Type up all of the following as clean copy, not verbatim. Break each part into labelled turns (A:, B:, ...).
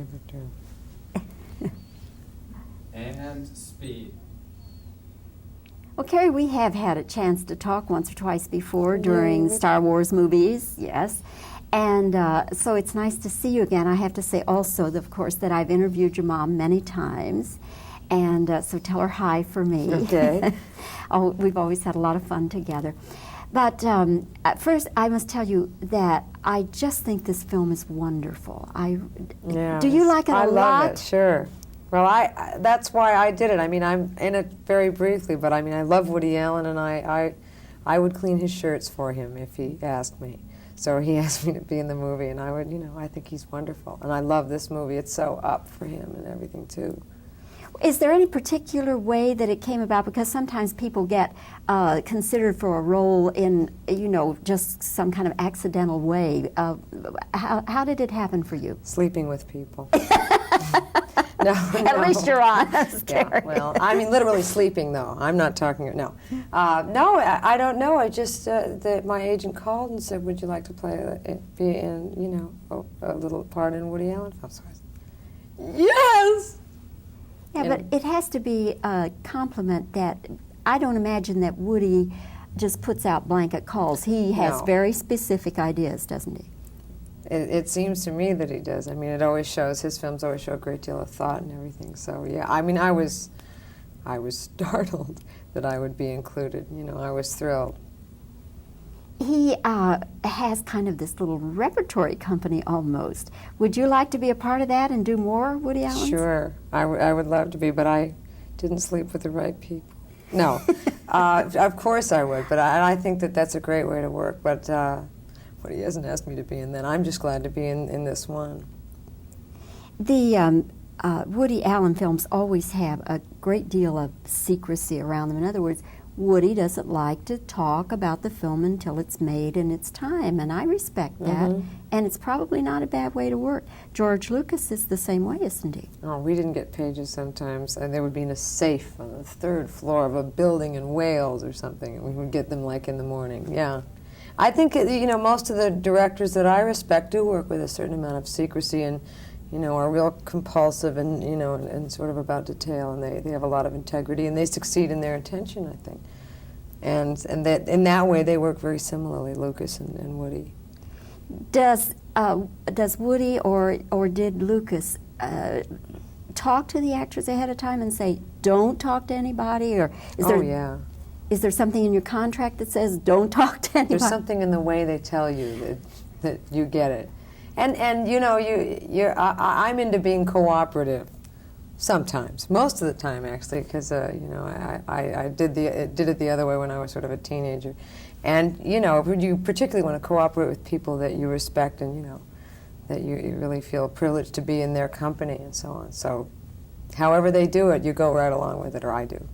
A: never do.
B: And speed.
C: Well, Carrie, we have had a chance to talk once or twice before during Star Wars movies, yes. And so it's nice to see you again. I have to say also, of course, that I've interviewed your mom many times. And so tell her hi for me.
A: Okay.
C: Oh, we've always had a lot of fun together. But at first, I must tell you that I just think this film is wonderful. Do you like it a lot?
A: I love it, sure. Well, that's why I did it. I mean, I'm in it very briefly, but I mean, I love Woody Allen, and I would clean his shirts for him if he asked me. So he asked me to be in the movie, and I would, I think he's wonderful. And I love this movie. It's so up for him and everything, too.
C: Is there any particular way that it came about? Because sometimes people get considered for a role in, just some kind of accidental way. How did it happen for you?
A: Sleeping with people. No,
C: At least you're honest, Carrie.
A: Yeah, well, I mean, literally sleeping, though. I'm not talking, no. No, I don't know. I just, my agent called and said, would you like to be in, a little part in Woody Allen film? So I said, yes!
C: Yeah, but it has to be a compliment that I don't imagine that Woody just puts out blanket calls. He has very specific ideas, doesn't he?
A: It seems to me that he does. I mean, it always shows, his films always show a great deal of thought and everything. So, yeah, I mean, I was startled that I would be included. I was thrilled.
C: He has kind of this little repertory company almost. Would you like to be a part of that and do more Woody Allen?
A: Sure. I would love to be, but I didn't sleep with the right people. No. Of course I would, but I think that that's a great way to work. But he hasn't asked me to be in, then I'm just glad to be in this one.
C: The Woody Allen films always have a great deal of secrecy around them. In other words, Woody doesn't like to talk about the film until it's made in its time, and I respect that, and it's probably not a bad way to work. George Lucas is the same way, isn't he?
A: Oh, we didn't get pages sometimes, and they would be in a safe on the 3rd floor of a building in Wales or something, and we would get them like in the morning, yeah. I think, most of the directors that I respect do work with a certain amount of secrecy and, are real compulsive and, and sort of about detail, and they have a lot of integrity, and they succeed in their intention, I think. And that in that way, they work very similarly, Lucas and Woody.
C: Does Woody or did Lucas talk to the actors ahead of time and say, don't talk to anybody, or is there something in your contract that says don't talk to anybody?
A: There's something in the way they tell you that you get it. And I'm into being cooperative sometimes, most of the time actually, because I did it the other way when I was sort of a teenager. And you particularly want to cooperate with people that you respect and that you really feel privileged to be in their company and so on. So however they do it, you go right along with it, or I do.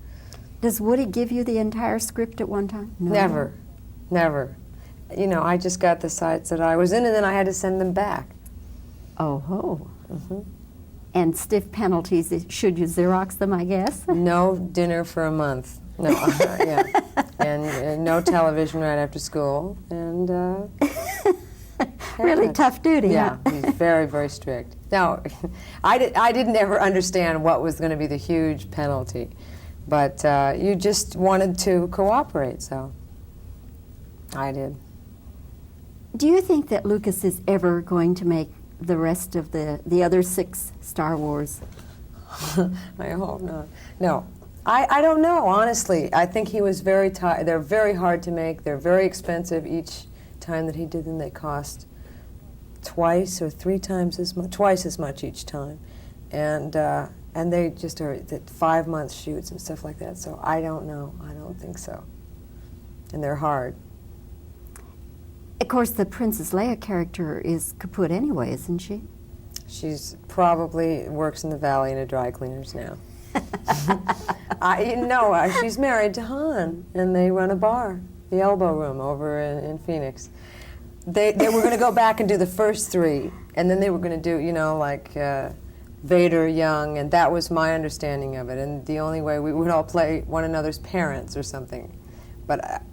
C: Does Woody give you the entire script at one time? No.
A: Never. I just got the sides that I was in, and then I had to send them back.
C: Oh ho. And stiff penalties, should you Xerox them, I guess?
A: No dinner for a month. No, yeah. And no television right after school. And
C: really tough duty,
A: yeah,
C: huh?
A: He's very, very strict. Now, I didn't ever understand what was going to be the huge penalty. But you just wanted to cooperate, so I did.
C: Do you think that Lucas is ever going to make the rest of the other 6 Star Wars?
A: I hope not. No. I don't know, honestly. I think he was very tired. They're very hard to make. They're very expensive each time that he did them. They cost twice or 3 times as much, twice as much each time. And they just are 5-month shoots and stuff like that. So I don't know. I don't think so. And they're hard.
C: Of course, the Princess Leia character is kaput anyway, isn't she?
A: She's probably works in the valley in a dry cleaners now. She's married to Han, and they run a bar, the Elbow Room, over in Phoenix. They were going to go back and do the first 3, and then they were going to do, Vader young, and that was my understanding of it. And the only way we would all play one another's parents or something. But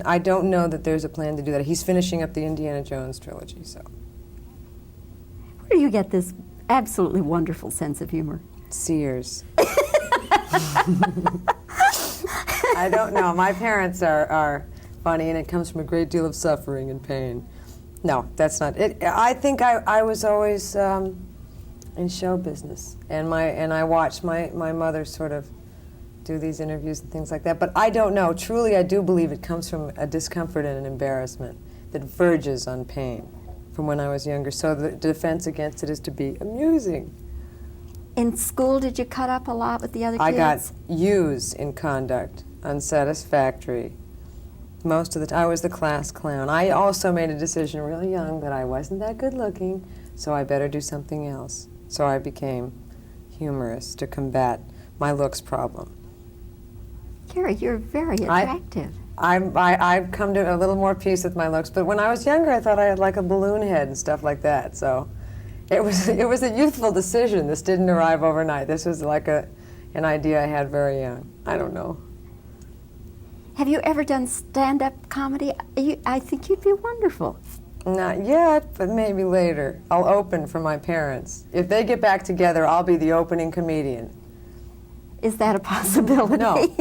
A: I don't know that there's a plan to do that. He's finishing up the Indiana Jones trilogy, so.
C: Where do you get this absolutely wonderful sense of humor.
A: Sears. I don't know. My parents are funny, and it comes from a great deal of suffering and pain. No, that's not it. I think I was always in show business, and I watched my mother sort of do these interviews and things like that. But I don't know. Truly, I do believe it comes from a discomfort and an embarrassment that verges on pain from when I was younger. So the defense against it is to be amusing.
C: In school, did you cut up a lot with the other kids?
A: I got U's in conduct, unsatisfactory. Most of the time, I was the class clown. I also made a decision really young that I wasn't that good looking, so I better do something else. So I became humorous to combat my looks problem.
C: Carrie, you're very attractive.
A: I've come to a little more peace with my looks, but when I was younger, I thought I had like a balloon head and stuff like that. So it was a youthful decision. This didn't arrive overnight. This was like an idea I had very young. I don't know.
C: Have you ever done stand-up comedy? I think you'd be wonderful.
A: Not yet, but maybe later. I'll open for my parents. If they get back together, I'll be the opening comedian.
C: Is that a possibility?
A: No,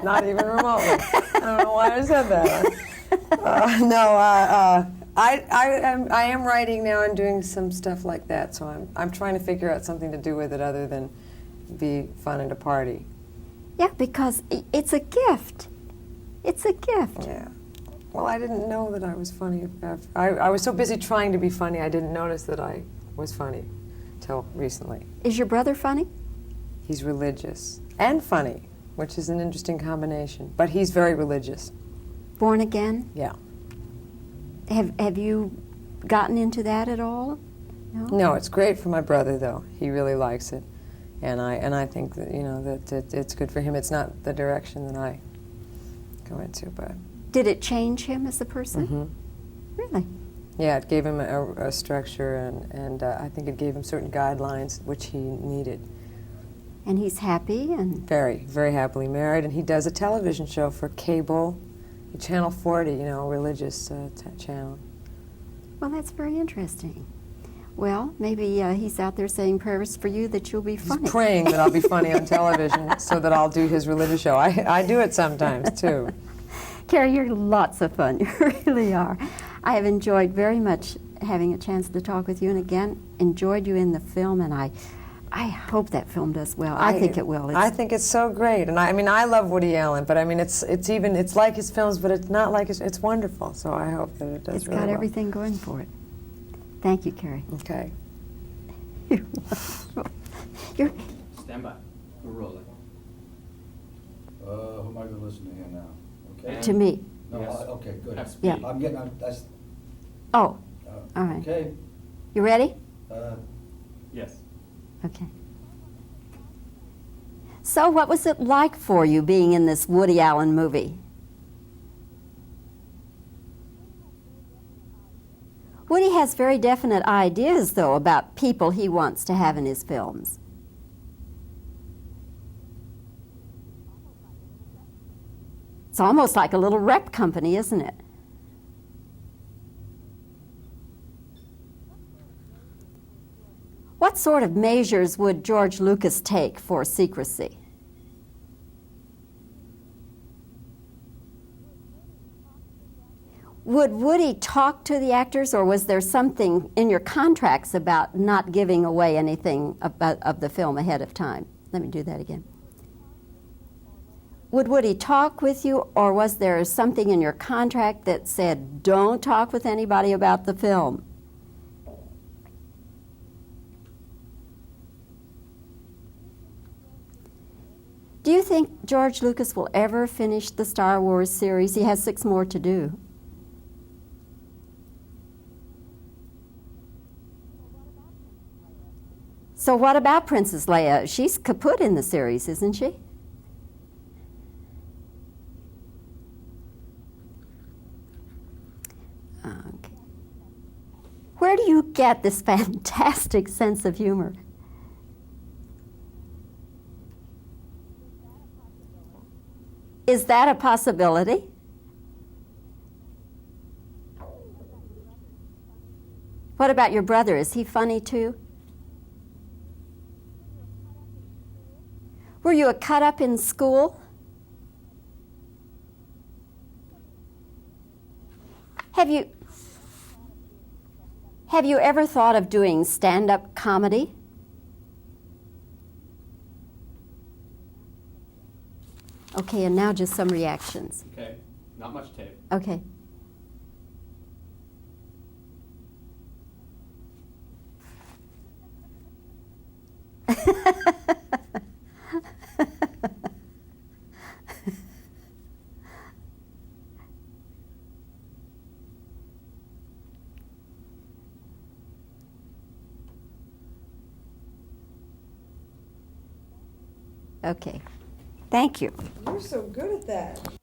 A: not even remotely. I don't know why I said that. I am writing now and doing some stuff like that, so I'm trying to figure out something to do with it other than be fun at a party.
C: Yeah, because it's a gift. It's a gift.
A: Yeah. Well, I didn't know that I was funny. I was so busy trying to be funny, I didn't notice that I was funny till recently.
C: Is your brother funny?
A: He's religious and funny, which is an interesting combination. But he's very religious.
C: Born again?
A: Yeah.
C: Have you gotten into that at all?
A: No, it's great for my brother, though. He really likes it. And I think that, that it's good for him. It's not the direction that I go into, but...
C: Did it change him as a person?
A: Mm-hmm.
C: Really?
A: Yeah, it gave him a structure, and I think it gave him certain guidelines which he needed.
C: And he's happy and...
A: Very, very happily married, and he does a television show for cable, Channel 40, religious channel.
C: Well, that's very interesting. Well, maybe he's out there saying prayers for you that you'll be funny.
A: He's praying that I'll be funny on television so that I'll do his religious show. I do it sometimes, too.
C: Carrie, you're lots of fun. You really are. I have enjoyed very much having a chance to talk with you, and again, enjoyed you in the film, and I hope that film does well. I think it will.
A: I think it's so great, and I love Woody Allen, but it's like his films, but it's not like it's wonderful. So I hope that it does.
C: It's
A: really
C: got
A: well.
C: everything going for it. Thank you, Carrie.
A: Okay.
C: You're wonderful.
B: Stand by. We're rolling.
D: Who am I going to listen to here now? Okay.
C: To me.
D: No,
B: Yes.
D: okay, good.
B: Have speed.
C: Yeah.
D: That's.
C: Oh, all right.
D: Okay.
C: You ready?
B: Yes.
C: Okay. So what was it like for you being in this Woody Allen movie? Woody has very definite ideas, though, about people he wants to have in his films. It's almost like a little rep company, isn't it? What sort of measures would George Lucas take for secrecy? Would Woody talk to the actors, or was there something in your contracts about not giving away anything of the film ahead of time? Let me do that again. Would Woody talk with you, or was there something in your contract that said, don't talk with anybody about the film? Do you think George Lucas will ever finish the Star Wars series? He has 6 more to do. So what about Princess Leia? She's kaput in the series, isn't she? Okay. Where do you get this fantastic sense of humor? Is that a possibility? What about your brother? Is he funny too? Were you a cut up in school? Have you ever thought of doing stand-up comedy? Okay, and now just some reactions.
B: Okay. Not much tape.
C: Okay. Okay. Thank you.
A: You're so good at that.